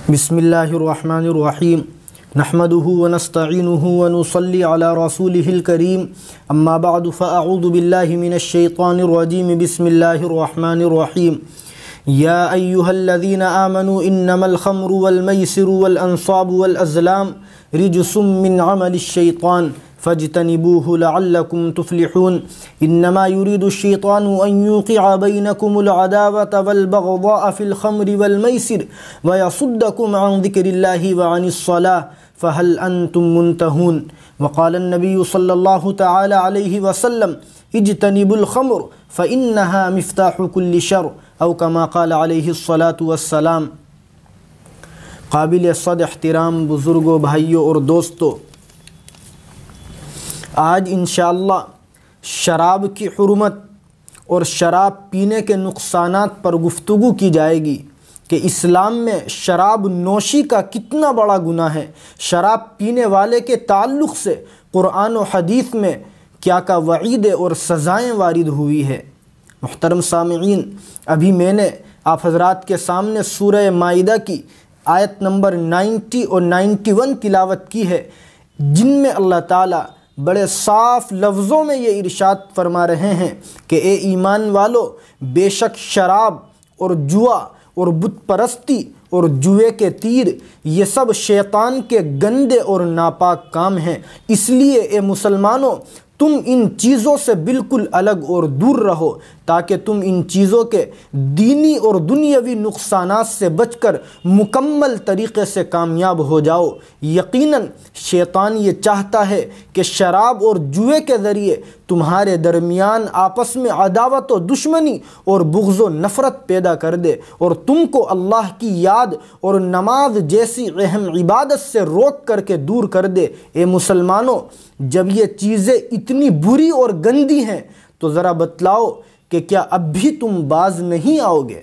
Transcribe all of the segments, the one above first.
بسم اللہ الرحمن الرحیم نحمده ونستعینه ونصلی علی رسوله الکریم اما بعد فاعوذ باللہ من الشیطان الرجیم بسم اللہ الرحمن الرحیم یا ایہا الذین آمنوا انما الخمر والمیسر والانصاب والازلام رجس من عمل الشیطان فاجتنبوه لعلكم تفلحون انما يريد الشيطان ان يوقع بينكم العداوة والبغضاء في الخمر والميسر ويصدكم عن ذكر الله وعن الصلاة فهل انتم منتهون وقال النبي صلى الله تعالى عليه وسلم اجتنبوا الخمر فإنها مفتاح كل شر او كما قال عليه الصلاة والسلام۔ قابل صد احترام بزرگوں، بھائیوں اور دوستوں، آج انشاءاللہ شراب کی حرمت اور شراب پینے کے نقصانات پر گفتگو کی جائے گی کہ اسلام میں شراب نوشی کا کتنا بڑا گناہ ہے، شراب پینے والے کے تعلق سے قرآن و حدیث میں کیا وعیدیں اور سزائیں وارد ہوئی ہے۔ محترم سامعین، ابھی میں نے آپ حضرات کے سامنے سورہ مائدہ کی آیت نمبر 90 اور 91 تلاوت کی ہے، جن میں اللہ تعالیٰ بڑے صاف لفظوں میں یہ ارشاد فرما رہے ہیں کہ اے ایمان والو، بے شک شراب اور جوا اور بت پرستی اور جوئے کے تیر یہ سب شیطان کے گندے اور ناپاک کام ہیں، اس لیے اے مسلمانوں تم ان چیزوں سے بالکل الگ اور دور رہو تاکہ تم ان چیزوں کے دینی اور دنیاوی نقصانات سے بچ کر مکمل طریقے سے کامیاب ہو جاؤ۔ یقیناً شیطان یہ چاہتا ہے کہ شراب اور جوئے کے ذریعے تمہارے درمیان آپس میں عداوت و دشمنی اور بغض و نفرت پیدا کر دے اور تم کو اللہ کی یاد اور نماز جیسی اہم عبادت سے روک کر کے دور کر دے۔ اے مسلمانوں، جب یہ چیزیں اتنی بری اور گندی ہیں تو ذرا بتلاؤ کہ کیا اب بھی تم باز نہیں آؤ گے؟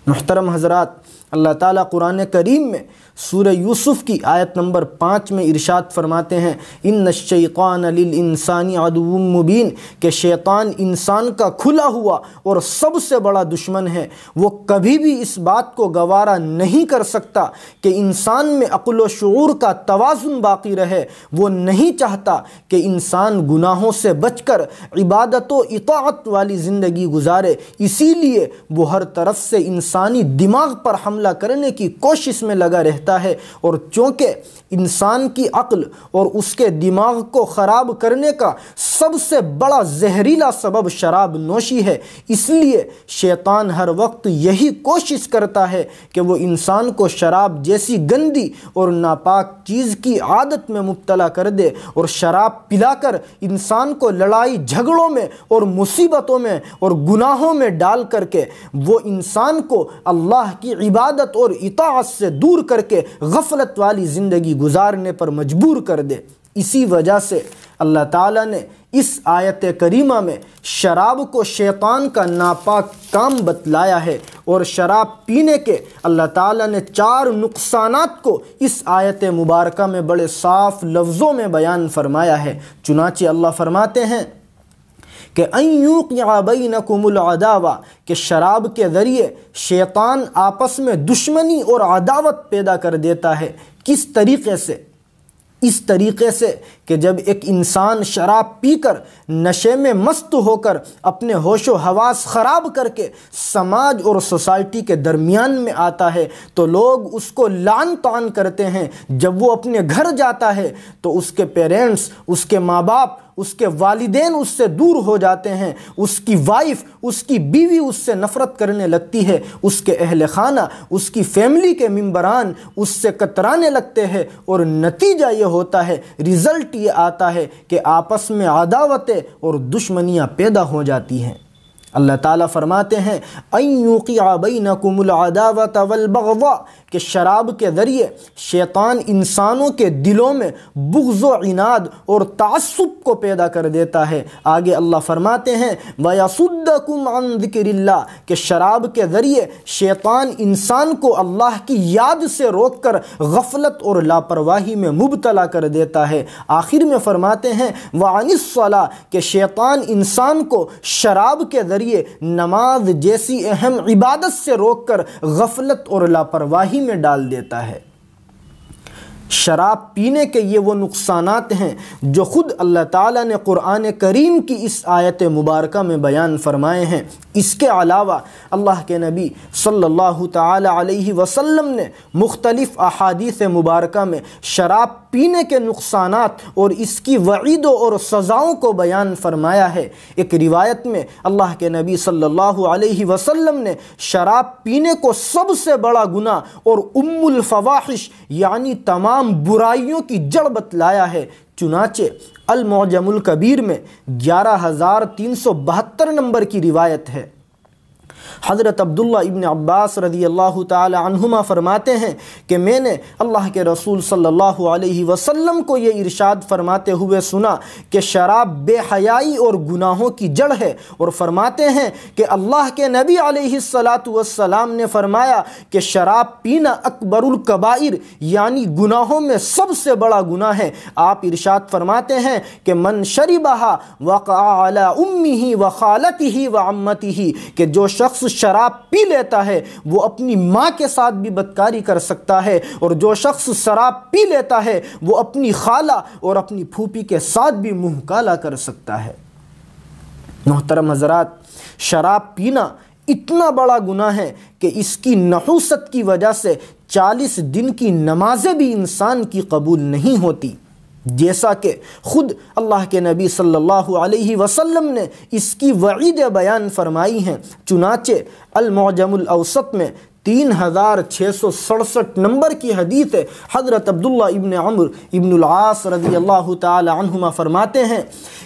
محترم حضرات، اللہ تعالیٰ قرآن کریم میں سورہ یوسف کی آیت نمبر 5 میں ارشاد فرماتے ہیں ان الشیطان للانسان عدو مبین، کہ شیطان انسان کا کھلا ہوا اور سب سے بڑا دشمن ہے۔ وہ کبھی بھی اس بات کو گوارا نہیں کر سکتا کہ انسان میں عقل و شعور کا توازن باقی رہے۔ وہ نہیں چاہتا کہ انسان گناہوں سے بچ کر عبادت و اطاعت والی زندگی گزارے، اسی لیے وہ ہر طرف سے انسانی دماغ پر حملہ کرنے کی کوشش میں لگا رہتا ہے، اور چونکہ انسان کی عقل اور اس کے دماغ کو خراب کرنے کا سب سے بڑا زہریلا سبب شراب نوشی ہے، اس لیے شیطان ہر وقت یہی کوشش کرتا ہے کہ وہ انسان کو شراب جیسی گندی اور ناپاک چیز کی عادت میں مبتلا کر دے، اور شراب پلا کر انسان کو لڑائی جھگڑوں میں اور مصیبتوں میں اور گناہوں میں ڈال کر کے وہ انسان کو اللہ کی عبادت اور اطاعت سے دور کر کے غفلت والی زندگی گزارنے پر مجبور کر دے۔ اسی وجہ سے اللہ تعالیٰ نے اس آیت کریمہ میں شراب کو شیطان کا ناپاک کام بتلایا ہے، اور شراب پینے کے اللہ تعالیٰ نے 4 نقصانات کو اس آیت مبارکہ میں بڑے صاف لفظوں میں بیان فرمایا ہے۔ چنانچہ اللہ فرماتے ہیں کہ ان یوقع بینکم العداوہ، کہ شراب کے ذریعے شیطان آپس میں دشمنی اور عداوت پیدا کر دیتا ہے۔ کس طریقے سے؟ اس طریقے سے کہ جب ایک انسان شراب پی کر نشے میں مست ہو کر اپنے ہوش و حواس خراب کر کے سماج اور سوسائٹی کے درمیان میں آتا ہے تو لوگ اس کو لعن طعن کرتے ہیں۔ جب وہ اپنے گھر جاتا ہے تو اس کے پیرنٹس، اس کے ماں باپ، اس کے والدین اس سے دور ہو جاتے ہیں، اس کی وائف، اس کی بیوی اس سے نفرت کرنے لگتی ہے، اس کے اہل خانہ، اس کی فیملی کے ممبران اس سے کترانے لگتے ہیں، اور نتیجہ یہ ہوتا ہے، رزلٹ یہ آتا ہے کہ آپس میں عداوتیں اور دشمنیاں پیدا ہو جاتی ہیں۔ اللہ تعالیٰ فرماتے ہیں ان یوقع بینکم العداوۃ والبغضاء، کہ شراب کے ذریعے شیطان انسانوں کے دلوں میں بغض و عناد اور تعصب کو پیدا کر دیتا ہے۔ آگے اللہ فرماتے ہیں وَيَصُدَّكُمْ عَنْ ذِكْرِ اللَّهِ، کہ شراب کے ذریعے شیطان انسان کو اللہ کی یاد سے روک کر غفلت اور لاپرواہی میں مبتلا کر دیتا ہے۔ آخر میں فرماتے ہیں وَعَنِ الصَّلَاةِ، کہ شیطان انسان کو شراب کے ذریعے ذریعے نماز جیسی اہم عبادت سے روک کر غفلت اور لاپرواہی میں ڈال دیتا ہے۔ شراب پینے کے یہ وہ نقصانات ہیں جو خود اللہ تعالیٰ نے قرآن کریم کی اس آیت مبارکہ میں بیان فرمائے ہیں۔ اس کے علاوہ اللہ کے نبی صلی اللہ تعالی علیہ وسلم نے مختلف احادیث مبارکہ میں شراب پینے کے نقصانات اور اس کی وعیدوں اور سزاؤں کو بیان فرمایا ہے۔ ایک روایت میں اللہ کے نبی صلی اللہ علیہ وسلم نے شراب پینے کو سب سے بڑا گناہ اور ام الفواحش یعنی تمام برائیوں کی جڑ بتلایا ہے۔ چنانچہ المعجم الکبیر میں 11372 نمبر کی روایت ہے۔ حضرت عبداللہ ابن عباس رضی اللہ تعالی عنہما فرماتے ہیں کہ میں نے اللہ کے رسول صلی اللہ علیہ وسلم کو یہ ارشاد فرماتے ہوئے سنا کہ شراب بے حیائی اور گناہوں کی جڑ ہے، اور فرماتے ہیں کہ اللہ کے نبی علیہ السلام نے فرمایا کہ شراب پینا اکبر الکبائر یعنی گناہوں میں سب سے بڑا گناہ ہے۔ آپ ارشاد فرماتے ہیں کہ من شربہا وقع علی امہ وخالتہ وعمتہ، کہ جو شخص شراب پی لیتا ہے وہ اپنی ماں کے ساتھ بھی بدکاری کر سکتا ہے، اور جو شخص شراب پی لیتا ہے وہ اپنی خالہ اور اپنی پھوپھی کے ساتھ بھی منہ کالا کر سکتا ہے۔ محترم حضرات، شراب پینا اتنا بڑا گناہ ہے کہ اس کی نحوست کی وجہ سے 40 دن کی نمازیں بھی انسان کی قبول نہیں ہوتی، جیسا کہ خود اللہ کے نبی صلی اللہ علیہ وسلم نے اس کی وعیدیں بیان فرمائی ہیں۔ چنانچہ المعجم الاوسط میں 3667 نمبر کی حدیث ہے۔ حضرت عبداللہ ابن عمرو ابن العاص رضی اللہ تعالی عنہما فرماتے ہیں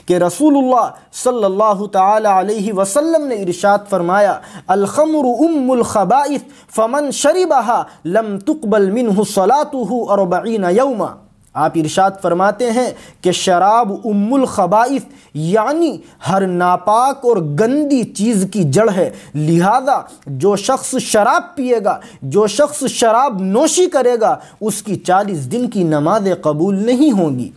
کہ رسول اللہ صلی اللہ تعالی علیہ وسلم نے ارشاد فرمایا الخمر ام الخبائث فمن شربها لم تقبل منه صلاته 40 یوما۔ آپ ارشاد فرماتے ہیں کہ شراب ام الخبائث یعنی ہر ناپاک اور گندی چیز کی جڑ ہے، لہذا جو شخص شراب پیے گا، جو شخص شراب نوشی کرے گا، اس کی 40 دن کی نمازیں قبول نہیں ہوں گی۔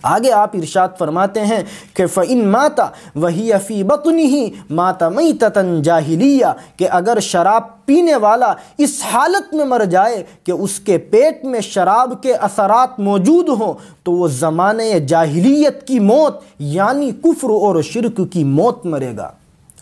آگے آپ ارشاد فرماتے ہیں کہ فَإِن مَاتَ وَهِيَ فِي بَطْنِهِ مَاتَ مَيْتَةً جَاهِلِيَّةً، کہ اگر شراب پینے والا اس حالت میں مر جائے کہ اس کے پیٹ میں شراب کے اثرات موجود ہوں تو وہ زمانے جاہلیت کی موت یعنی کفر اور شرک کی موت مرے گا۔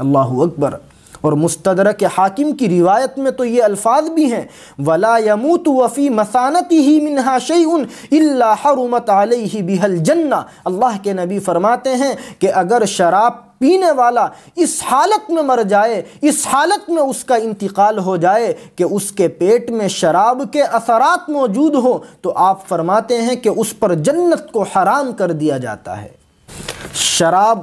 اللہ اکبر۔ اور مستدرک حاکم کی روایت میں تو یہ الفاظ بھی ہیں وَلَا يَمُوتُ وَفِي مَثَانَتِهِ مِنْهَا شَيْءٌ إِلَّا حَرُمَتْ عَلَيْهِ بِهَا الْجَنَّةِ۔ اللہ کے نبی فرماتے ہیں کہ اگر شراب پینے والا اس حالت میں مر جائے، اس حالت میں اس کا انتقال ہو جائے کہ اس کے پیٹ میں شراب کے اثرات موجود ہوں، تو آپ فرماتے ہیں کہ اس پر جنت کو حرام کر دیا جاتا ہے۔ شراب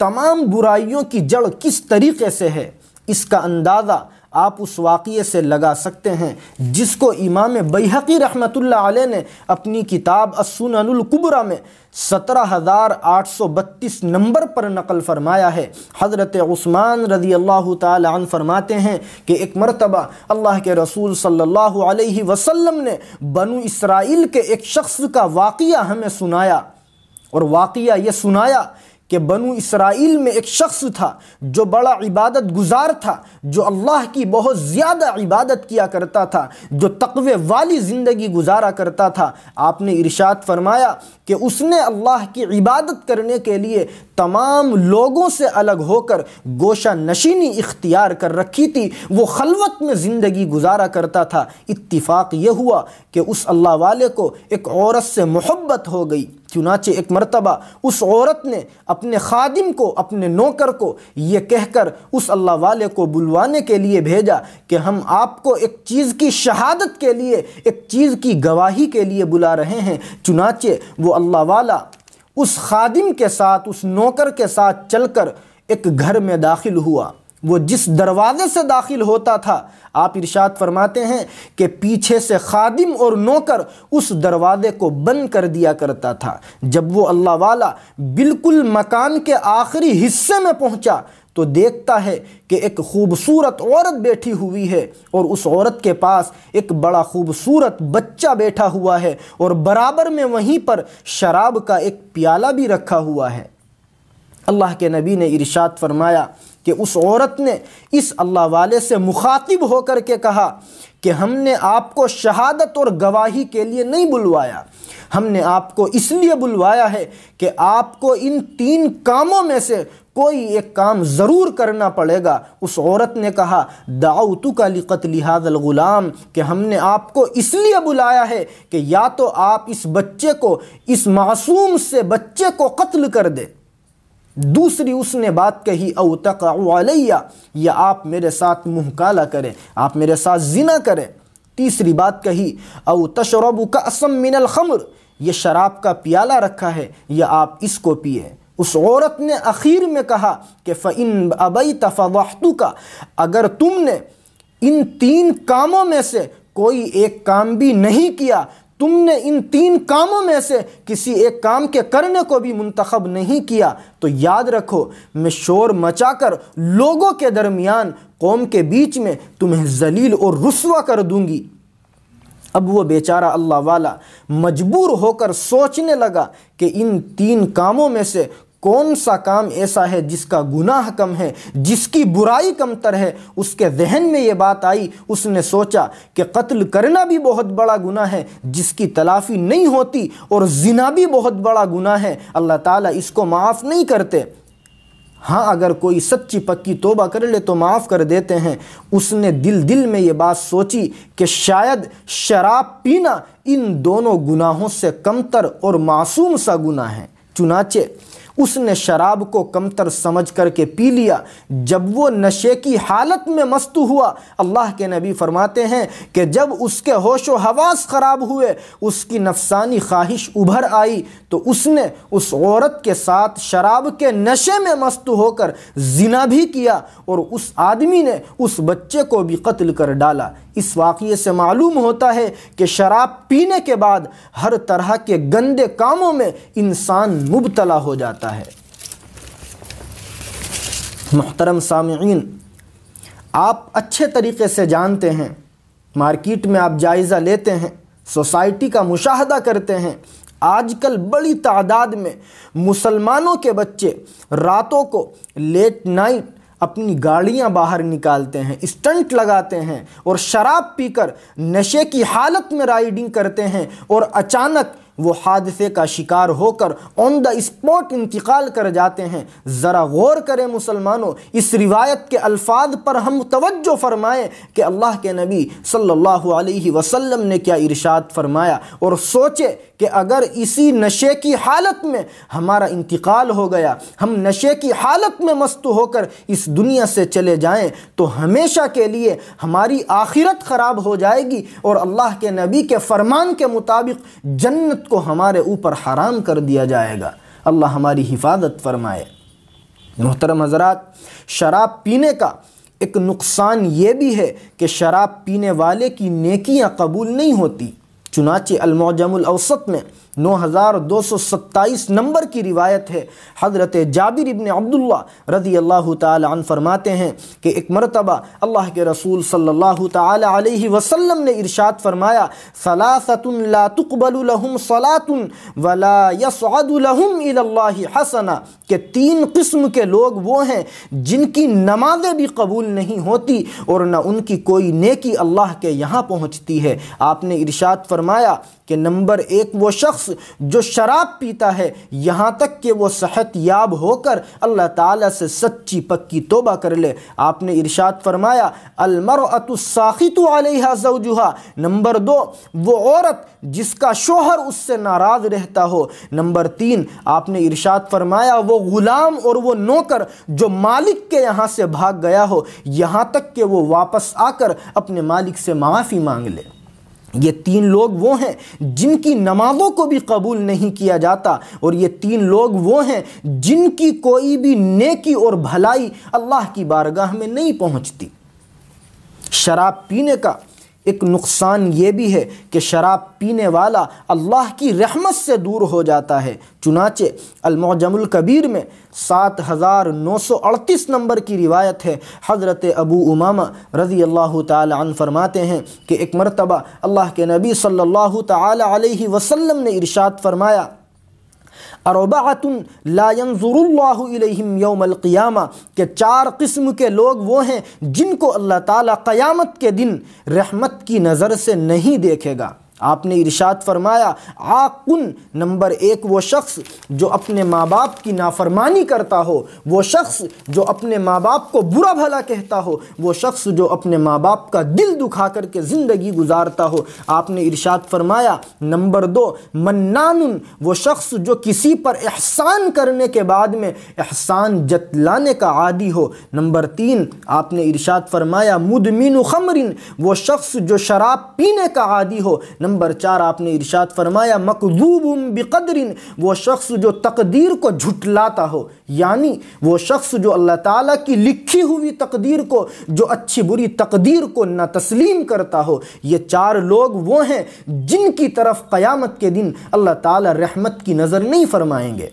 تمام برائیوں کی جڑ کس طریقے سے ہے، اس کا اندازہ آپ اس واقعے سے لگا سکتے ہیں جس کو امام بیہقی رحمۃ اللہ علیہ نے اپنی کتاب السنن الکبریٰ میں 17832 نمبر پر نقل فرمایا ہے۔ حضرت عثمان رضی اللہ تعالی عنہ فرماتے ہیں کہ ایک مرتبہ اللہ کے رسول صلی اللہ علیہ وسلم نے بنو اسرائیل کے ایک شخص کا واقعہ ہمیں سنایا، اور واقعہ یہ سنایا کہ بنو اسرائیل میں ایک شخص تھا جو بڑا عبادت گزار تھا، جو اللہ کی بہت زیادہ عبادت کیا کرتا تھا، جو تقوی والی زندگی گزارا کرتا تھا۔ آپ نے ارشاد فرمایا کہ اس نے اللہ کی عبادت کرنے کے لیے تمام لوگوں سے الگ ہو کر گوشہ نشینی اختیار کر رکھی تھی، وہ خلوت میں زندگی گزارا کرتا تھا۔ اتفاق یہ ہوا کہ اس اللہ والے کو ایک عورت سے محبت ہو گئی، چنانچہ ایک مرتبہ اس عورت نے اپنے خادم کو، اپنے نوکر کو یہ کہہ کر اس اللہ والے کو بلوانے کے لیے بھیجا کہ ہم آپ کو ایک چیز کی شہادت کے لیے، ایک چیز کی گواہی کے لیے بلا رہے ہیں۔ چنانچہ وہ اللہ والا اس خادم کے ساتھ، اس نوکر کے ساتھ چل کر ایک گھر میں داخل ہوا۔ وہ جس دروازے سے داخل ہوتا تھا، آپ ارشاد فرماتے ہیں کہ پیچھے سے خادم اور نوکر اس دروازے کو بند کر دیا کرتا تھا۔ جب وہ اللہ والا بالکل مکان کے آخری حصے میں پہنچا تو دیکھتا ہے کہ ایک خوبصورت عورت بیٹھی ہوئی ہے، اور اس عورت کے پاس ایک بڑا خوبصورت بچہ بیٹھا ہوا ہے، اور برابر میں وہیں پر شراب کا ایک پیالہ بھی رکھا ہوا ہے۔ اللہ کے نبی نے ارشاد فرمایا کہ اس عورت نے اس اللہ والے سے مخاطب ہو کر کے کہا کہ ہم نے آپ کو شہادت اور گواہی کے لیے نہیں بلوایا، ہم نے آپ کو اس لیے بلوایا ہے کہ آپ کو ان 3 کاموں میں سے کوئی ایک کام ضرور کرنا پڑے گا۔ اس عورت نے کہا دعوتک لقتل ھذا الغلام، کہ ہم نے آپ کو اس لیے بلایا ہے کہ یا تو آپ اس بچے کو، اس معصوم سے بچے کو قتل کر دے۔ دوسری اس نے بات کہی او تقع علی، یا آپ میرے ساتھ منہ کالا کریں، آپ میرے ساتھ زنا کریں۔ تیسری بات کہی او تشرب کأسا من الخمر، یہ شراب کا پیالہ رکھا ہے یا آپ اس کو پیے۔ اس عورت نے اخیر میں کہا کہ فَإِنْ أَبَيْتَ فَضَحْتُكَ، اگر تم نے ان 3 کاموں میں سے کوئی ایک کام بھی نہیں کیا، تم نے ان 3 کاموں میں سے کسی ایک کام کے کرنے کو بھی منتخب نہیں کیا، تو یاد رکھو میں شور مچا کر لوگوں کے درمیان، قوم کے بیچ میں تمہیں ذلیل اور رسوا کر دوں گی۔ اب وہ بیچارہ اللہ والا مجبور ہو کر سوچنے لگا کہ ان 3 کاموں میں سے کون سا کام ایسا ہے جس کا گناہ کم ہے، جس کی برائی کم تر ہے۔ اس کے ذہن میں یہ بات آئی، اس نے سوچا کہ قتل کرنا بھی بہت بڑا گناہ ہے جس کی تلافی نہیں ہوتی، اور زنا بھی بہت بڑا گناہ ہے، اللہ تعالیٰ اس کو معاف نہیں کرتے، ہاں اگر کوئی سچی پکی توبہ کر لے تو معاف کر دیتے ہیں۔ اس نے دل میں یہ بات سوچی کہ شاید شراب پینا ان دونوں گناہوں سے کمتر اور معصوم سا گناہ ہے، چنانچہ اس نے شراب کو کمتر سمجھ کر کے پی لیا۔ جب وہ نشے کی حالت میں مست ہوا، اللہ کے نبی فرماتے ہیں کہ جب اس کے ہوش و حواس خراب ہوئے، اس کی نفسانی خواہش ابھر آئی، تو اس نے اس عورت کے ساتھ شراب کے نشے میں مست ہو کر زنا بھی کیا، اور اس آدمی نے اس بچے کو بھی قتل کر ڈالا۔ اس واقعے سے معلوم ہوتا ہے کہ شراب پینے کے بعد ہر طرح کے گندے کاموں میں انسان مبتلا ہو جاتا ہے۔ محترم سامعین، آپ اچھے طریقے سے جانتے ہیں، مارکیٹ میں آپ جائزہ لیتے ہیں، سوسائٹی کا مشاہدہ کرتے ہیں، آج کل بڑی تعداد میں مسلمانوں کے بچے راتوں کو لیٹ نائٹ اپنی گاڑیاں باہر نکالتے ہیں، اسٹنٹ لگاتے ہیں، اور شراب پی کر نشے کی حالت میں رائڈنگ کرتے ہیں، اور اچانک وہ حادثے کا شکار ہو کر آن دا اسپاٹ انتقال کر جاتے ہیں۔ ذرا غور کریں مسلمانوں، اس روایت کے الفاظ پر ہم توجہ فرمائیں کہ اللہ کے نبی صلی اللہ علیہ وسلم نے کیا ارشاد فرمایا، اور سوچے کہ اگر اسی نشے کی حالت میں ہمارا انتقال ہو گیا، ہم نشے کی حالت میں مست ہو کر اس دنیا سے چلے جائیں، تو ہمیشہ کے لیے ہماری آخرت خراب ہو جائے گی، اور اللہ کے نبی کے فرمان کے مطابق جنت کو ہمارے اوپر حرام کر دیا جائے گا۔ اللہ ہماری حفاظت فرمائے۔ محترم حضرات، شراب پینے کا ایک نقصان یہ بھی ہے کہ شراب پینے والے کی نیکیاں قبول نہیں ہوتی۔ چنانچہ المعجم الاوسط میں 9227 نمبر کی روایت ہے، حضرت جابر ابن عبداللہ رضی اللہ تعالی عنہ فرماتے ہیں کہ ایک مرتبہ اللہ کے رسول صلی اللہ تعالی علیہ وسلم نے ارشاد فرمایا، ثلاثۃ لا تقبل لهم صلاۃ ولا يصعد لهم الى اللہ حسنہ، کہ 3 قسم کے لوگ وہ ہیں جن کی نمازیں بھی قبول نہیں ہوتی اور نہ ان کی کوئی نیکی اللہ کے یہاں پہنچتی ہے۔ آپ نے ارشاد فرمایا کہ نمبر 1 وہ شخص جو شراب پیتا ہے یہاں تک کہ وہ صحت یاب ہو کر اللہ تعالیٰ سے سچی پکی توبہ کر لے۔ آپ نے ارشاد فرمایا المرأة الساخط علیہا زوجہا، نمبر 2 وہ عورت جس کا شوہر اس سے ناراض رہتا ہو، نمبر 3 آپ نے ارشاد فرمایا وہ غلام اور وہ نوکر جو مالک کے یہاں سے بھاگ گیا ہو، یہاں تک کہ وہ واپس آ کر اپنے مالک سے معافی مانگ لے۔ یہ 3 لوگ وہ ہیں جن کی نمازوں کو بھی قبول نہیں کیا جاتا، اور یہ 3 لوگ وہ ہیں جن کی کوئی بھی نیکی اور بھلائی اللہ کی بارگاہ میں نہیں پہنچتی۔ شراب پینے کا ایک نقصان یہ بھی ہے کہ شراب پینے والا اللہ کی رحمت سے دور ہو جاتا ہے۔ چنانچہ المعجم الکبیر میں 7938 نمبر کی روایت ہے، حضرت ابو امامہ رضی اللہ تعالی عنہ فرماتے ہیں کہ ایک مرتبہ اللہ کے نبی صلی اللہ تعالی علیہ وسلم نے ارشاد فرمایا اربعۃ لا ينظر اللہ الیہم یوم القیامہ، کہ 4 قسم کے لوگ وہ ہیں جن کو اللہ تعالیٰ قیامت کے دن رحمت کی نظر سے نہیں دیکھے گا۔ آپ نے ارشاد فرمایا عاقن، نمبر 1 وہ شخص جو اپنے ماں باپ کی نافرمانی کرتا ہو، وہ شخص جو اپنے ماں باپ کو برا بھلا کہتا ہو، وہ شخص جو اپنے ماں باپ کا دل دکھا کر کے زندگی گزارتا ہو۔ آپ نے ارشاد فرمایا نمبر 2 منان، وہ شخص جو کسی پر احسان کرنے کے بعد میں احسان جتلانے کا عادی ہو۔ نمبر 3 آپ نے ارشاد فرمایا مدمن خمر، وہ شخص جو شراب پینے کا عادی ہو۔ نمبر 4 آپ نے ارشاد فرمایا مکذوب بقدر، وہ شخص جو تقدیر کو جھٹلاتا ہو، یعنی وہ شخص جو اللہ تعالیٰ کی لکھی ہوئی تقدیر کو، جو اچھی بری تقدیر کو نہ تسلیم کرتا ہو۔ یہ 4 لوگ وہ ہیں جن کی طرف قیامت کے دن اللہ تعالیٰ رحمت کی نظر نہیں فرمائیں گے۔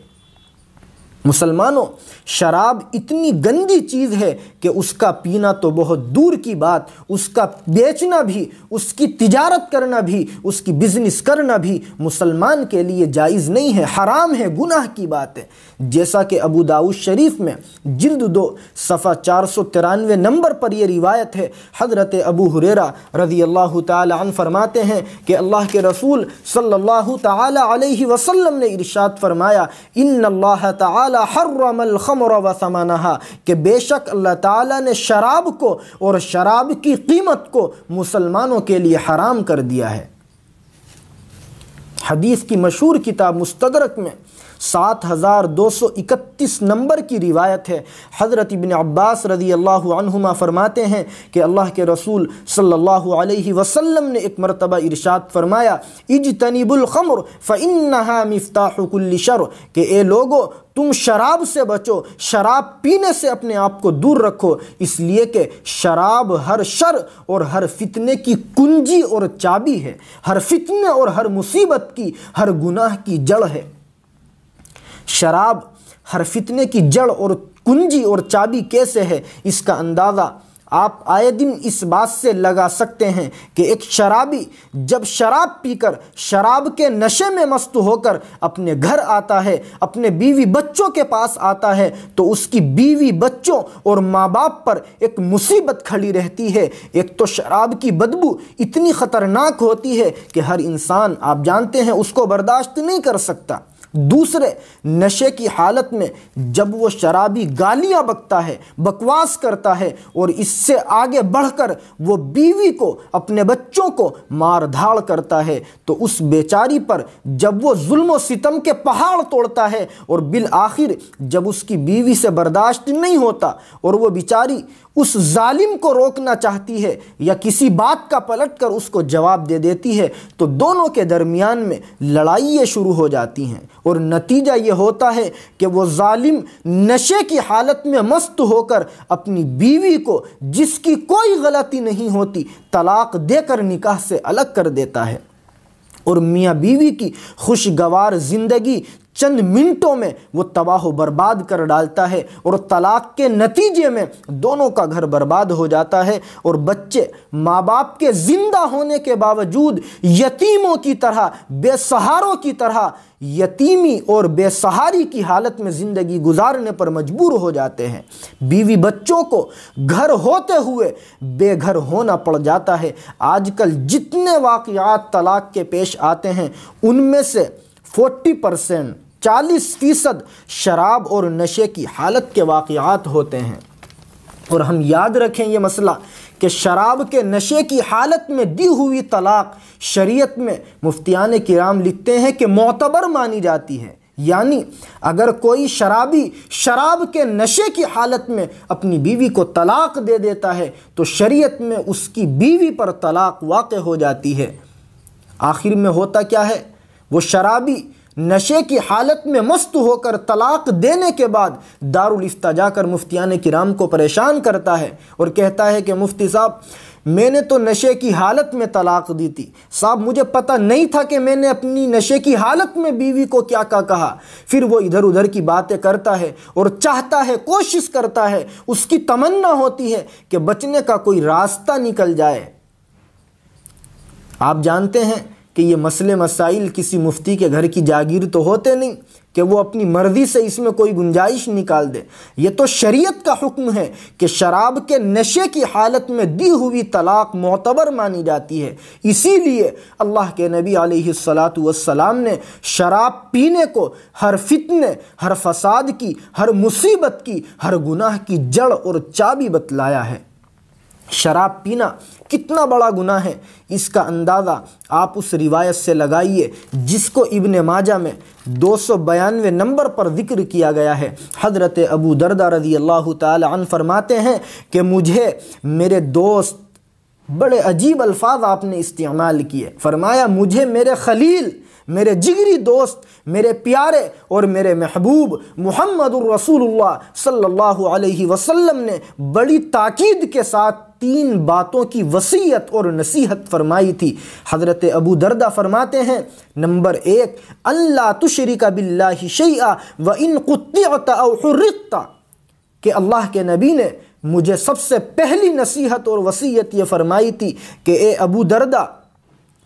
مسلمانوں، شراب اتنی گندی چیز ہے کہ اس کا پینا تو بہت دور کی بات، اس کا بیچنا بھی، اس کی تجارت کرنا بھی، اس کی بزنس کرنا بھی مسلمان کے لیے جائز نہیں ہے، حرام ہے، گناہ کی بات ہے۔ جیسا کہ ابو داؤد شریف میں جلد 2 صفحہ 493 نمبر پر یہ روایت ہے، حضرت ابو ہریرہ رضی اللہ تعالی عنہ فرماتے ہیں کہ اللہ کے رسول صلی اللہ تعالی علیہ وسلم نے ارشاد فرمایا ان اللہ تعالی حرم الخمر وثمنها، کہ بے شک اللہ تعالیٰ نے شراب کو اور شراب کی قیمت کو مسلمانوں کے لیے حرام کر دیا ہے۔ حدیث کی مشہور کتاب مستدرک میں 7231 نمبر کی روایت ہے، حضرت ابن عباس رضی اللہ عنہما فرماتے ہیں کہ اللہ کے رسول صلی اللہ علیہ وسلم نے ایک مرتبہ ارشاد فرمایا اجتنبوا الخمر فإنها مفتاح كل شر، کہ اے لوگو تم شراب سے بچو، شراب پینے سے اپنے آپ کو دور رکھو، اس لیے کہ شراب ہر شر اور ہر فتنے کی کنجی اور چابی ہے، ہر فتنے اور ہر مصیبت کی، ہر گناہ کی جڑ ہے۔ شراب ہر فتنے کی جڑ اور کنجی اور چابی کیسے ہے، اس کا اندازہ آپ آئے دن اس بات سے لگا سکتے ہیں کہ ایک شرابی جب شراب پی کر شراب کے نشے میں مست ہو کر اپنے گھر آتا ہے، اپنے بیوی بچوں کے پاس آتا ہے، تو اس کی بیوی بچوں اور ماں باپ پر ایک مصیبت کھڑی رہتی ہے۔ ایک تو شراب کی بدبو اتنی خطرناک ہوتی ہے کہ ہر انسان، آپ جانتے ہیں، اس کو برداشت نہیں کر سکتا۔ دوسرے، نشے کی حالت میں جب وہ شرابی گالیاں بکتا ہے، بکواس کرتا ہے، اور اس سے آگے بڑھ کر وہ بیوی کو، اپنے بچوں کو مار دھاڑ کرتا ہے، تو اس بیچاری پر جب وہ ظلم و ستم کے پہاڑ توڑتا ہے اور بالآخر جب اس کی بیوی سے برداشت نہیں ہوتا اور وہ بیچاری اس ظالم کو روکنا چاہتی ہے یا کسی بات کا پلٹ کر اس کو جواب دے دیتی ہے، تو دونوں کے درمیان میں لڑائیاں شروع ہو جاتی ہیں، اور نتیجہ یہ ہوتا ہے کہ وہ ظالم نشے کی حالت میں مست ہو کر اپنی بیوی کو، جس کی کوئی غلطی نہیں ہوتی، طلاق دے کر نکاح سے الگ کر دیتا ہے، اور میاں بیوی کی خوشگوار زندگی چند منٹوں میں وہ تباہ و برباد کر ڈالتا ہے، اور طلاق کے نتیجے میں دونوں کا گھر برباد ہو جاتا ہے، اور بچے ماں باپ کے زندہ ہونے کے باوجود یتیموں کی طرح، بے سہاروں کی طرح یتیمی اور بے سہاری کی حالت میں زندگی گزارنے پر مجبور ہو جاتے ہیں۔ بیوی بچوں کو گھر ہوتے ہوئے بے گھر ہونا پڑ جاتا ہے۔ آج کل جتنے واقعات طلاق کے پیش آتے ہیں ان میں سے 40% شراب اور نشے کی حالت کے واقعات ہوتے ہیں، اور ہم یاد رکھیں یہ مسئلہ کہ شراب کے نشے کی حالت میں دی ہوئی طلاق شریعت میں مفتیان کرام لکھتے ہیں کہ معتبر مانی جاتی ہے، یعنی اگر کوئی شرابی شراب کے نشے کی حالت میں اپنی بیوی کو طلاق دے دیتا ہے تو شریعت میں اس کی بیوی پر طلاق واقع ہو جاتی ہے۔ آخر میں ہوتا کیا ہے، وہ شرابی نشے کی حالت میں مست ہو کر طلاق دینے کے بعد دارالافتاء جا کر مفتیان کرام کو پریشان کرتا ہے اور کہتا ہے کہ مفتی صاحب، میں نے تو نشے کی حالت میں طلاق دی تھی، صاحب مجھے پتہ نہیں تھا کہ میں نے اپنی نشے کی حالت میں بیوی کو کیا کہا۔ پھر وہ ادھر ادھر کی باتیں کرتا ہے اور چاہتا ہے، کوشش کرتا ہے، اس کی تمنا ہوتی ہے کہ بچنے کا کوئی راستہ نکل جائے۔ آپ جانتے ہیں کہ یہ مسئلے مسائل کسی مفتی کے گھر کی جاگیر تو ہوتے نہیں کہ وہ اپنی مرضی سے اس میں کوئی گنجائش نکال دے۔ یہ تو شریعت کا حکم ہے کہ شراب کے نشے کی حالت میں دی ہوئی طلاق معتبر مانی جاتی ہے۔ اسی لیے اللہ کے نبی علیہ السلام نے شراب پینے کو ہر فتنے، ہر فساد کی، ہر مصیبت کی، ہر گناہ کی جڑ اور چابی بتلایا ہے۔ شراب پینا کتنا بڑا گناہ ہے، اس کا اندازہ آپ اس روایت سے لگائیے جس کو ابن ماجہ میں 292 نمبر پر ذکر کیا گیا ہے۔ حضرت ابو دردہ رضی اللہ تعالی عنہ فرماتے ہیں کہ مجھے میرے دوست، بڑے عجیب الفاظ آپ نے استعمال کیے، فرمایا مجھے میرے خلیل، میرے جگری دوست، میرے پیارے اور میرے محبوب محمد الرسول اللہ صلی اللہ علیہ وسلم نے بڑی تاکید کے ساتھ 3 باتوں کی وصیت اور نصیحت فرمائی تھی۔ حضرت ابو دردہ فرماتے ہیں، نمبر 1، اللہ تشرک باللہ شیئا وان قطعت او حرقت، کہ اللہ کے نبی نے مجھے سب سے پہلی نصیحت اور وصیت یہ فرمائی تھی کہ اے ابو دردہ،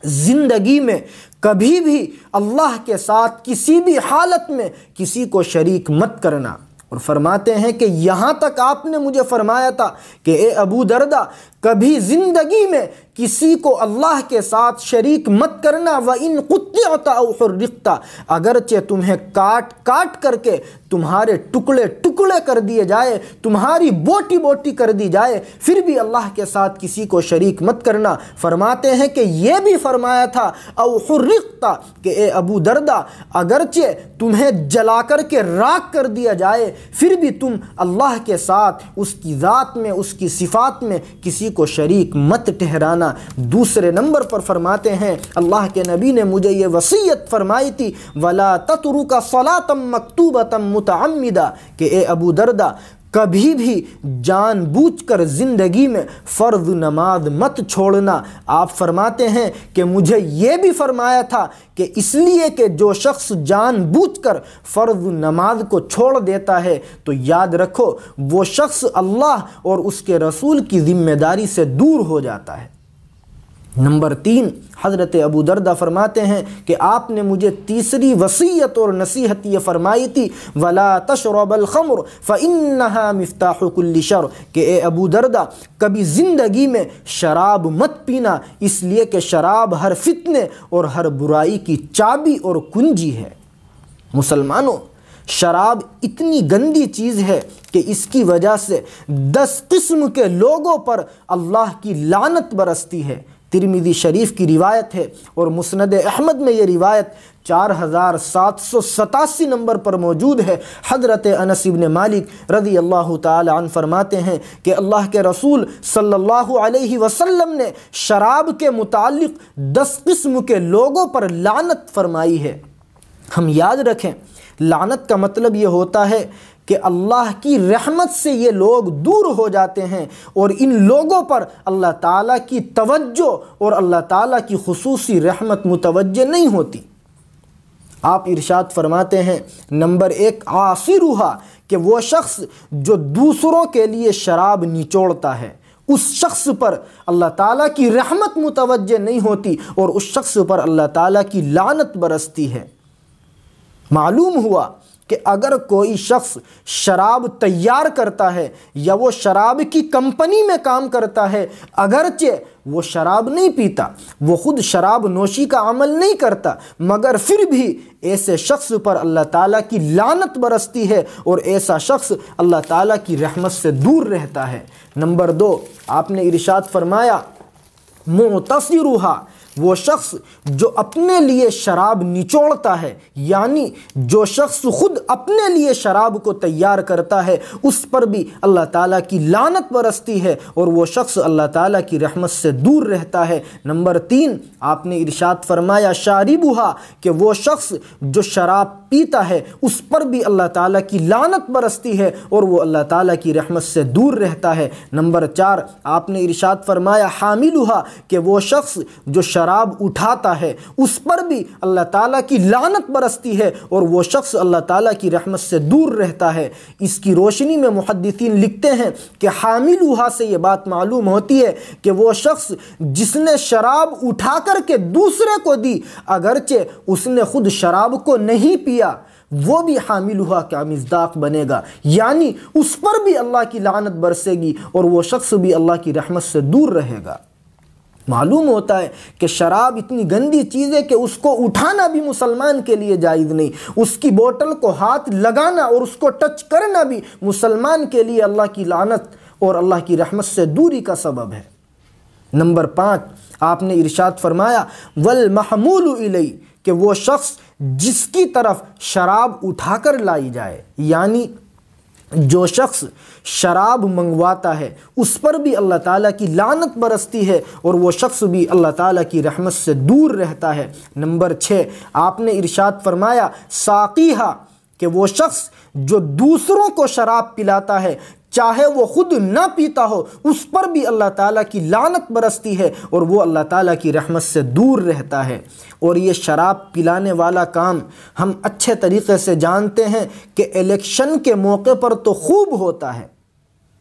زندگی میں کبھی بھی اللہ کے ساتھ کسی بھی حالت میں کسی کو شریک مت کرنا۔ اور فرماتے ہیں کہ یہاں تک آپ نے مجھے فرمایا تھا کہ اے ابو دردہ، کبھی زندگی میں کسی کو اللہ کے ساتھ شریک مت کرنا، وَإِن قُطِّعْتَ أَوْ حُرِّقْتَ، اگرچہ تمہیں کاٹ کاٹ کر کے تمہارے ٹکڑے ٹکڑے کر دیے جائے، تمہاری بوٹی بوٹی کر دی جائے، پھر بھی اللہ کے ساتھ کسی کو شریک مت کرنا۔ فرماتے ہیں کہ یہ بھی فرمایا تھا او حرقت، کہ اے ابو دردہ، اگرچہ تمہیں جلا کر کے راکھ کر دیا جائے، پھر بھی تم اللہ کے ساتھ اس کی ذات میں، اس کی صفات میں کسی کو شریک مت ٹھہرانا۔ دوسرے نمبر پر فرماتے ہیں اللہ کے نبی نے مجھے یہ وصیت فرمائی تھی، وَلَا تَتْرُكَ صَلَاةً مَكْتُوبَةً مُتَعَمِّدًا، کہ اے ابو دردہ، کبھی بھی جان بوجھ کر زندگی میں فرض نماز مت چھوڑنا۔ آپ فرماتے ہیں کہ مجھے یہ بھی فرمایا تھا کہ اس لیے کہ جو شخص جان بوجھ کر فرض نماز کو چھوڑ دیتا ہے تو یاد رکھو وہ شخص اللہ اور اس کے رسول کی ذمہ داری سے دور ہو جاتا ہے۔ نمبر 3، حضرت ابو دردہ فرماتے ہیں کہ آپ نے مجھے تیسری وصیت اور نصیحت یہ فرمائی تھی، وَلَا تَشْرَبَ الْخَمْرَ فَإِنَّهَا مِفْتَاحُ كُلِّ شَرٍ، کہ اے ابو دردہ، کبھی زندگی میں شراب مت پینا، اس لیے کہ شراب ہر فتنے اور ہر برائی کی چابی اور کنجی ہے۔ مسلمانوں، شراب اتنی گندی چیز ہے کہ اس کی وجہ سے 10 قسم کے لوگوں پر اللہ کی لعنت برستی ہے۔ ترمذی شریف کی روایت ہے اور مسند احمد میں یہ روایت 4787 نمبر پر موجود ہے۔ حضرت انس بن مالک رضی اللہ تعالی عنہ فرماتے ہیں کہ اللہ کے رسول صلی اللہ علیہ وسلم نے شراب کے متعلق 10 قسم کے لوگوں پر لعنت فرمائی ہے۔ ہم یاد رکھیں، لعنت کا مطلب یہ ہوتا ہے کہ اللہ کی رحمت سے یہ لوگ دور ہو جاتے ہیں اور ان لوگوں پر اللہ تعالیٰ کی توجہ اور اللہ تعالیٰ کی خصوصی رحمت متوجہ نہیں ہوتی۔ آپ ارشاد فرماتے ہیں، نمبر 1، عاصرھا، کہ وہ شخص جو دوسروں کے لیے شراب نچوڑتا ہے، اس شخص پر اللہ تعالیٰ کی رحمت متوجہ نہیں ہوتی اور اس شخص پر اللہ تعالیٰ کی لعنت برستی ہے۔ معلوم ہوا کہ اگر کوئی شخص شراب تیار کرتا ہے یا وہ شراب کی کمپنی میں کام کرتا ہے، اگرچہ وہ شراب نہیں پیتا، وہ خود شراب نوشی کا عمل نہیں کرتا، مگر پھر بھی ایسے شخص پر اللہ تعالیٰ کی لعنت برستی ہے اور ایسا شخص اللہ تعالیٰ کی رحمت سے دور رہتا ہے۔ نمبر 2، آپ نے ارشاد فرمایا، معتصرھا، وہ شخص جو اپنے لیے شراب نچوڑتا ہے، یعنی جو شخص خود اپنے لیے شراب کو تیار کرتا ہے، اس پر بھی اللہ تعالیٰ کی لعنت برستی ہے اور وہ شخص اللہ تعالیٰ کی رحمت سے دور رہتا ہے۔ نمبر 3، آپ نے ارشاد فرمایا، شاربھا، کہ وہ شخص جو شراب پیتا ہے اس پر بھی اللہ تعالیٰ کی لعنت برستی ہے اور وہ اللہ تعالیٰ کی رحمت سے دور رہتا ہے۔ نمبر 4، آپ نے ارشاد فرمایا، حاملھا، کہ وہ شخص جو شراب اٹھاتا ہے اس پر بھی اللہ تعالیٰ کی لعنت برستی ہے اور وہ شخص اللہ تعالیٰ کی رحمت سے دور رہتا ہے۔ اس کی روشنی میں محدثین لکھتے ہیں کہ حاملوہا سے یہ بات معلوم ہوتی ہے کہ وہ شخص جس نے شراب اٹھا کر کے دوسرے کو دی، اگرچہ اس نے خود شراب کو نہیں پیا، وہ بھی حاملوہا کا مصداق بنے گا، یعنی اس پر بھی اللہ کی لعنت برسے گی اور وہ شخص بھی اللہ کی رحمت سے دور رہے گا۔ معلوم ہوتا ہے کہ شراب اتنی گندی چیز ہے کہ اس کو اٹھانا بھی مسلمان کے لیے جائز نہیں، اس کی بوتل کو ہاتھ لگانا اور اس کو ٹچ کرنا بھی مسلمان کے لیے اللہ کی لعنت اور اللہ کی رحمت سے دوری کا سبب ہے۔ نمبر 5، آپ نے ارشاد فرمایا والمحمول الیہ، کہ وہ شخص جس کی طرف شراب اٹھا کر لائی جائے، یعنی جو شخص شراب منگواتا ہے اس پر بھی اللہ تعالیٰ کی لعنت برستی ہے اور وہ شخص بھی اللہ تعالیٰ کی رحمت سے دور رہتا ہے۔ نمبر 6، آپ نے ارشاد فرمایا ساقیہا، کہ وہ شخص جو دوسروں کو شراب پلاتا ہے چاہے وہ خود نہ پیتا ہو، اس پر بھی اللہ تعالیٰ کی لعنت برستی ہے اور وہ اللہ تعالیٰ کی رحمت سے دور رہتا ہے۔ اور یہ شراب پلانے والا کام ہم اچھے طریقے سے جانتے ہیں کہ الیکشن کے موقع پر تو خوب ہوتا ہے۔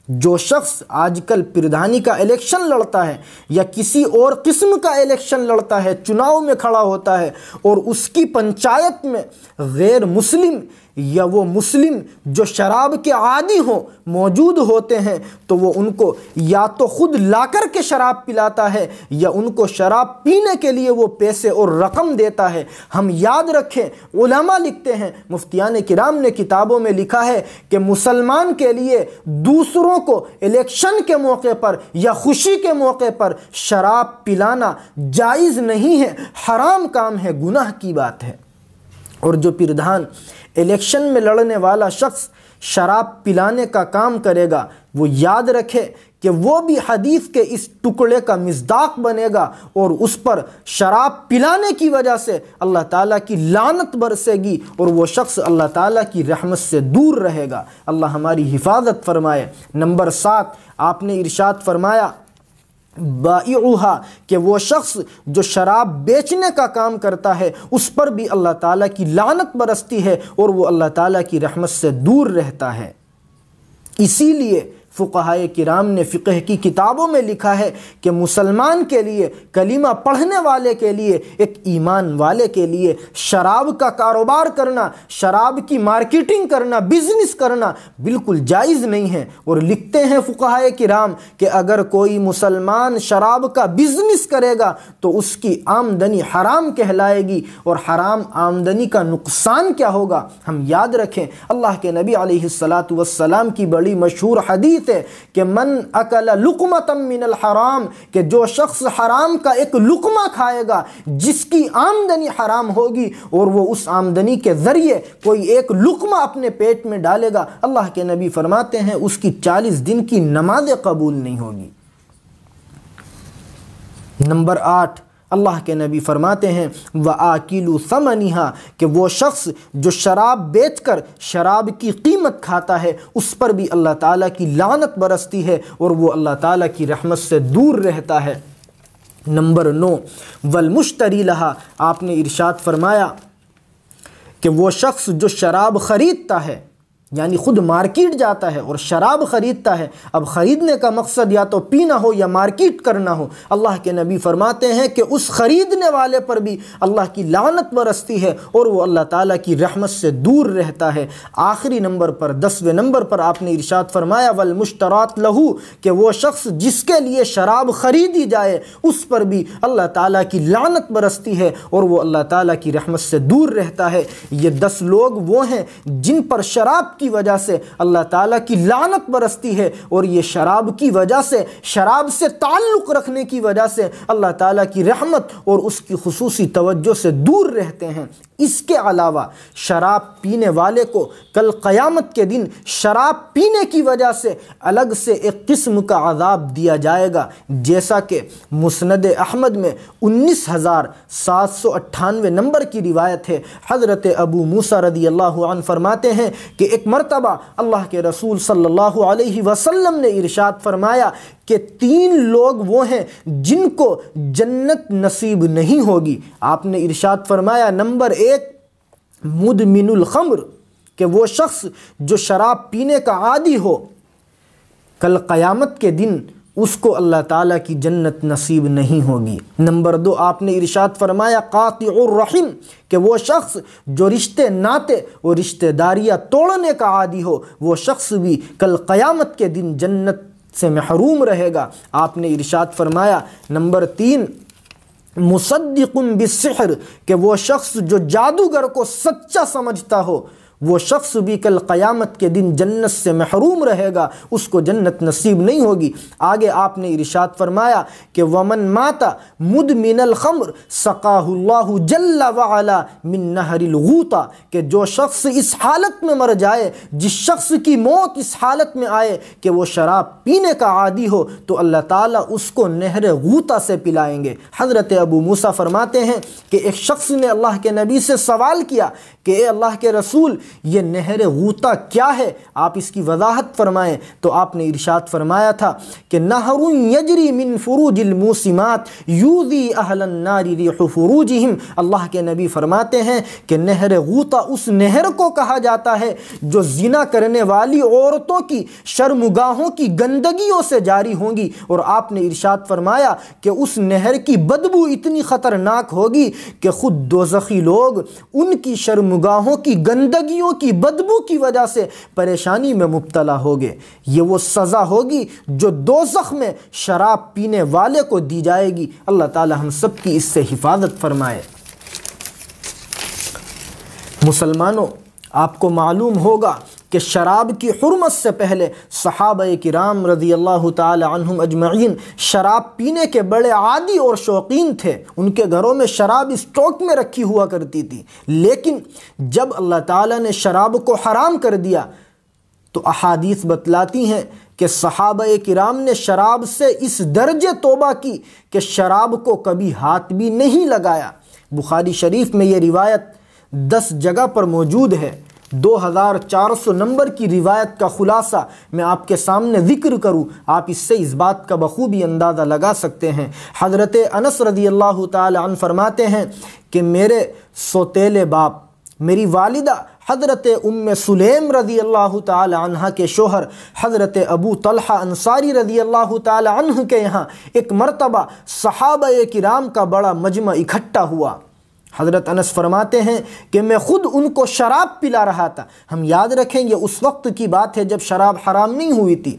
جو شخص آج کل پردھانی کا الیکشن لڑتا ہے یا کسی اور قسم کا الیکشن لڑتا ہے، چناؤ میں کھڑا ہوتا ہے اور اس کی پنچایت میں غیر مسلم یا وہ مسلم جو شراب کے عادی ہوں موجود ہوتے ہیں، تو وہ ان کو یا تو خود لا کر کے شراب پلاتا ہے یا ان کو شراب پینے کے لیے وہ پیسے اور رقم دیتا ہے۔ ہم یاد رکھیں، علماء لکھتے ہیں، مفتیان کرام نے کتابوں میں لکھا ہے کہ مسلمان کے لیے دوسروں کو الیکشن کے موقع پر یا خوشی کے موقع پر شراب پلانا جائز نہیں ہے، حرام کام ہے، گناہ کی بات ہے۔ اور جو پردھان الیکشن میں لڑنے والا شخص شراب پلانے کا کام کرے گا، وہ یاد رکھے کہ وہ بھی حدیث کے اس ٹکڑے کا مصداق بنے گا اور اس پر شراب پلانے کی وجہ سے اللہ تعالیٰ کی لعنت برسے گی اور وہ شخص اللہ تعالیٰ کی رحمت سے دور رہے گا۔ اللہ ہماری حفاظت فرمائے۔ نمبر 7، آپ نے ارشاد فرمایا بائعوہا، کہ وہ شخص جو شراب بیچنے کا کام کرتا ہے اس پر بھی اللہ تعالیٰ کی لعنت برستی ہے اور وہ اللہ تعالیٰ کی رحمت سے دور رہتا ہے۔ اسی لیے فقہائے کرام نے فقہ کی کتابوں میں لکھا ہے کہ مسلمان کے لیے، کلمہ پڑھنے والے کے لیے، ایک ایمان والے کے لیے شراب کا کاروبار کرنا، شراب کی مارکیٹنگ کرنا، بزنس کرنا بالکل جائز نہیں ہے۔ اور لکھتے ہیں فقہائے کرام کہ اگر کوئی مسلمان شراب کا بزنس کرے گا تو اس کی آمدنی حرام کہلائے گی، اور حرام آمدنی کا نقصان کیا ہوگا ہم یاد رکھیں۔ اللہ کے نبی علیہ الصلاۃ والسلام کی بڑی مشہور حدیث ہے کہ من اکل لقمۃ من الحرام، کہ جو شخص حرام کا ایک لقمہ کھائے گا، جس کی آمدنی حرام ہوگی اور وہ اس آمدنی کے ذریعے کوئی ایک لقمہ اپنے پیٹ میں ڈالے گا، اللہ کے نبی فرماتے ہیں اس کی 40 دن کی نمازیں قبول نہیں ہوگی۔ نمبر 8، اللہ کے نبی فرماتے ہیں وَآكِلُ ثَمَنِهَا، کہ وہ شخص جو شراب بیچ کر شراب کی قیمت کھاتا ہے اس پر بھی اللہ تعالیٰ کی لعنت برستی ہے اور وہ اللہ تعالیٰ کی رحمت سے دور رہتا ہے۔ نمبر 9، وَالْمُشْتَرِي لَهَا، آپ نے ارشاد فرمایا کہ وہ شخص جو شراب خریدتا ہے، یعنی خود مارکیٹ جاتا ہے اور شراب خریدتا ہے، اب خریدنے کا مقصد یا تو پینا ہو یا مارکیٹ کرنا ہو، اللہ کے نبی فرماتے ہیں کہ اس خریدنے والے پر بھی اللہ کی لعنت برستی ہے اور وہ اللہ تعالیٰ کی رحمت سے دور رہتا ہے۔ آخری نمبر پر، 10ویں نمبر پر آپ نے ارشاد فرمایا والمشترات لہو، کہ وہ شخص جس کے لیے شراب خریدی جائے اس پر بھی اللہ تعالیٰ کی لعنت برستی ہے اور وہ اللہ تعالیٰ کی رحمت سے دور رہتا ہے۔ یہ 10 لوگ وہ ہیں جن پر شراب کی وجہ سے اللہ تعالیٰ کی لعنت برستی ہے، اور یہ شراب کی وجہ سے، شراب سے تعلق رکھنے کی وجہ سے اللہ تعالیٰ کی رحمت اور اس کی خصوصی توجہ سے دور رہتے ہیں۔ اس کے علاوہ شراب پینے والے کو کل قیامت کے دن شراب پینے کی وجہ سے الگ سے ایک قسم کا عذاب دیا جائے گا، جیسا کہ مسند احمد میں 19,798 نمبر کی روایت ہے۔ حضرت ابو موسیٰ رضی اللہ عنہ فرماتے ہیں کہ ایک ایک مرتبہ اللہ کے رسول صلی اللہ علیہ وسلم نے ارشاد فرمایا کہ 3 لوگ وہ ہیں جن کو جنت نصیب نہیں ہوگی۔ آپ نے ارشاد فرمایا نمبر 1 مدمن الخمر، کہ وہ شخص جو شراب پینے کا عادی ہو، کل قیامت کے دن اس کو اللہ تعالیٰ کی جنت نصیب نہیں ہوگی۔ نمبر 2 آپ نے ارشاد فرمایا قاطع الرحم، کہ وہ شخص جو رشتے ناتے اور رشتہ داریاں توڑنے کا عادی ہو، وہ شخص بھی کل قیامت کے دن جنت سے محروم رہے گا۔ آپ نے ارشاد فرمایا نمبر 3 مصدق بالسحر، کہ وہ شخص جو جادوگر کو سچا سمجھتا ہو، وہ شخص بھی کل قیامت کے دن جنت سے محروم رہے گا، اس کو جنت نصیب نہیں ہوگی۔ آگے آپ نے ارشاد فرمایا کہ ومن مات مدمن الخمر سقاہ اللہ جل وعلا من نہر الغوطہ، کہ جو شخص اس حالت میں مر جائے، جس شخص کی موت اس حالت میں آئے کہ وہ شراب پینے کا عادی ہو، تو اللہ تعالیٰ اس کو نہر غوطہ سے پلائیں گے۔ حضرت ابو موسیٰ فرماتے ہیں کہ ایک شخص نے اللہ کے نبی سے سوال کیا کہ اے اللہ کے رسول، یہ نہر غوطہ کیا ہے، آپ اس کی وضاحت فرمائیں۔ تو آپ نے ارشاد فرمایا تھا کہ نہر یجری من فروج الموسمات یوذی اہل النار ریح فروجہم۔ اللہ کے نبی فرماتے ہیں کہ نہر غوطہ اس نہر کو کہا جاتا ہے جو زنا کرنے والی عورتوں کی شرمگاہوں کی گندگیوں سے جاری ہوں گی، اور آپ نے ارشاد فرمایا کہ اس نہر کی بدبو اتنی خطرناک ہوگی کہ خود دوزخی لوگ ان کی شرمگاہوں کی گندگیوں کی بدبو کی وجہ سے پریشانی میں مبتلا ہوگے۔ یہ وہ سزا ہوگی جو دوزخ میں شراب پینے والے کو دی جائے گی۔ اللہ تعالی ہم سب کی اس سے حفاظت فرمائے۔ مسلمانوں، آپ کو معلوم ہوگا کہ شراب کی حرمت سے پہلے صحابہ کرام رضی اللہ تعالی عنہم اجمعین شراب پینے کے بڑے عادی اور شوقین تھے۔ ان کے گھروں میں شراب اسٹاک میں رکھی ہوا کرتی تھی، لیکن جب اللہ تعالیٰ نے شراب کو حرام کر دیا تو احادیث بتلاتی ہیں کہ صحابہ کرام نے شراب سے اس درجے توبہ کی کہ شراب کو کبھی ہاتھ بھی نہیں لگایا۔ بخاری شریف میں یہ روایت 10 جگہ پر موجود ہے۔ 2400 نمبر کی روایت کا خلاصہ میں آپ کے سامنے ذکر کروں، آپ اس سے اس بات کا بخوبی اندازہ لگا سکتے ہیں۔ حضرت انس رضی اللہ تعالی عنہ فرماتے ہیں کہ میرے سوتیلے باپ، میری والدہ حضرت ام سلیم رضی اللہ تعالی عنہ کے شوہر حضرت ابو طلحہ انصاری رضی اللہ تعالی عنہ کے یہاں ایک مرتبہ صحابہ کرام کا بڑا مجمع اکٹھا ہوا۔ حضرت انس فرماتے ہیں کہ میں خود ان کو شراب پلا رہا تھا۔ ہم یاد رکھیں یہ اس وقت کی بات ہے جب شراب حرام نہیں ہوئی تھی۔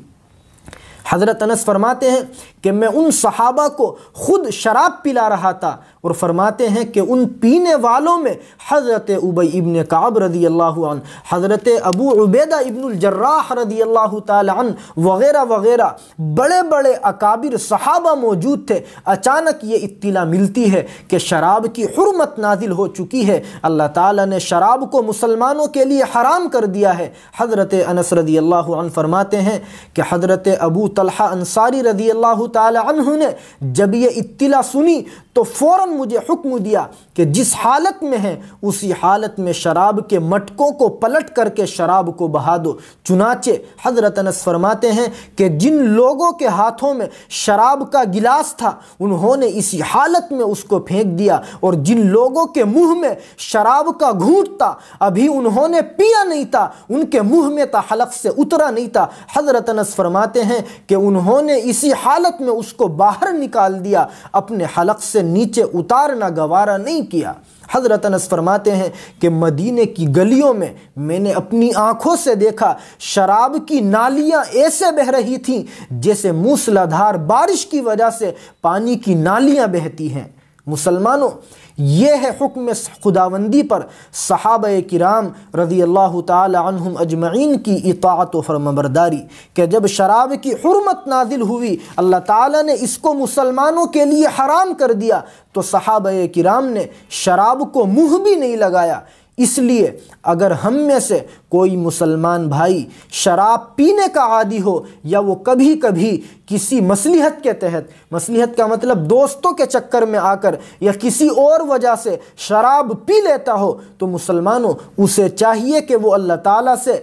حضرت انس فرماتے ہیں کہ میں ان صحابہ کو خود شراب پلا رہا تھا، اور فرماتے ہیں کہ ان پینے والوں میں حضرت ابی ابن کعب رضی اللہ عنہ، حضرت ابو عبیدہ ابن الجراح رضی اللہ تعالی عنہ وغیرہ وغیرہ بڑے بڑے اکابر صحابہ موجود تھے۔ اچانک یہ اطلاع ملتی ہے کہ شراب کی حرمت نازل ہو چکی ہے، اللہ تعالیٰ نے شراب کو مسلمانوں کے لیے حرام کر دیا ہے۔ حضرت انس رضی اللہ عنہ فرماتے ہیں کہ حضرت ابو طلحہ انصاری رضی اللہ تعالی عنہ نے جب یہ اطلاع سنی تو فوراً مجھے حکم دیا کہ جس حالت میں ہیں اسی حالت میں شراب کے مٹکوں کو پلٹ کر کے شراب کو بہا دو۔ چنانچہ حضرت انس فرماتے ہیں کہ جن لوگوں کے ہاتھوں میں شراب کا گلاس تھا انہوں نے اسی حالت میں اس کو پھینک دیا، اور جن لوگوں کے منہ میں شراب کا گھونٹ تھا ابھی انہوں نے پیا نہیں تھا، ان کے منہ میں تا حلق سے اترا نہیں تھا، حضرت انس فرماتے ہیں کہ انہوں نے اسی حالت میں اس کو باہر نکال دیا، اپنے حلق سے نیچے اتارنا گوارا نہیں کیا۔ حضرت انس فرماتے ہیں کہ مدینے کی گلیوں میں میں نے اپنی آنکھوں سے دیکھا شراب کی نالیاں ایسے بہہ رہی تھیں جیسے موسلادھار بارش کی وجہ سے پانی کی نالیاں بہتی ہیں۔ مسلمانوں، یہ ہے حکم خداوندی پر صحابہ کرام رضی اللہ تعالی عنہم اجمعین کی اطاعت و فرمانبرداری، کہ جب شراب کی حرمت نازل ہوئی، اللہ تعالیٰ نے اس کو مسلمانوں کے لیے حرام کر دیا، تو صحابہ کرام نے شراب کو منہ بھی نہیں لگایا۔ اس لیے اگر ہم میں سے کوئی مسلمان بھائی شراب پینے کا عادی ہو، یا وہ کبھی کبھی کسی مصلحت کے تحت، مصلحت کا مطلب دوستوں کے چکر میں آ کر یا کسی اور وجہ سے شراب پی لیتا ہو، تو مسلمانوں اسے چاہیے کہ وہ اللہ تعالیٰ سے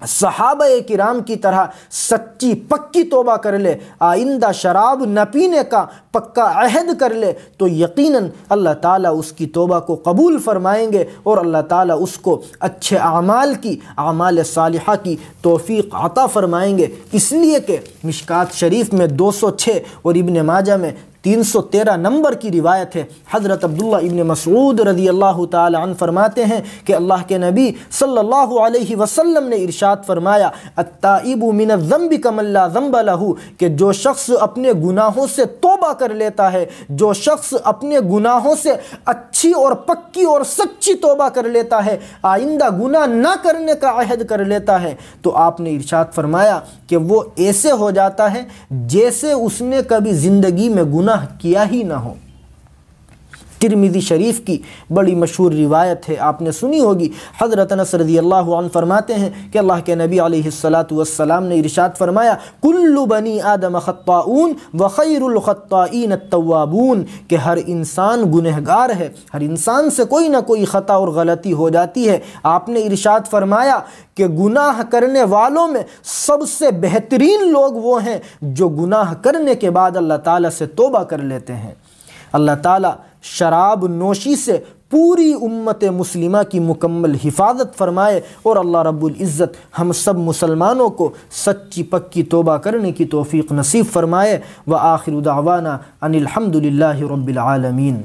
صحابہ کرام کی طرح سچی پکی توبہ کر لے، آئندہ شراب نہ پینے کا پکا عہد کر لے، تو یقیناً اللہ تعالیٰ اس کی توبہ کو قبول فرمائیں گے اور اللہ تعالیٰ اس کو اچھے اعمال صالحہ کی توفیق عطا فرمائیں گے۔ اس لیے کہ مشکات شریف میں 206 اور ابن ماجہ میں 313 نمبر کی روایت ہے، حضرت عبداللہ ابن مسعود رضی اللہ تعالی عنہ فرماتے ہیں کہ اللہ کے نبی صلی اللہ علیہ وسلم نے ارشاد فرمایا، التائب من الذنب کمن لا ذنب لہ، کہ جو شخص اپنے گناہوں سے توبہ کر لیتا ہے، جو شخص اپنے گناہوں سے اچھی اور پکی اور سچی توبہ کر لیتا ہے، آئندہ گناہ نہ کرنے کا عہد کر لیتا ہے، تو آپ نے ارشاد فرمایا کہ وہ ایسے ہو جاتا ہے جیسے اس نے کبھی زندگی میں گناہ کیا ہی نہ ہو۔ ترمذی شریف کی بڑی مشہور روایت ہے، آپ نے سنی ہوگی، حضرت انس رضی اللہ عنہ فرماتے ہیں کہ اللہ کے نبی علیہ السلام نے ارشاد فرمایا، کل بنی آدم خطاؤون وخیر الخطائین التوابون، کہ ہر انسان گنہگار ہے، ہر انسان سے کوئی نہ کوئی خطا اور غلطی ہو جاتی ہے۔ آپ نے ارشاد فرمایا کہ گناہ کرنے والوں میں سب سے بہترین لوگ وہ ہیں جو گناہ کرنے کے بعد اللہ تعالیٰ سے توبہ کر لیتے ہیں۔ اللہ تعالیٰ شراب نوشی سے پوری امت مسلمہ کی مکمل حفاظت فرمائے اور اللہ رب العزت ہم سب مسلمانوں کو سچی پکی توبہ کرنے کی توفیق نصیب فرمائے۔ وآخر دعوانا ان الحمد للہ رب العالمین۔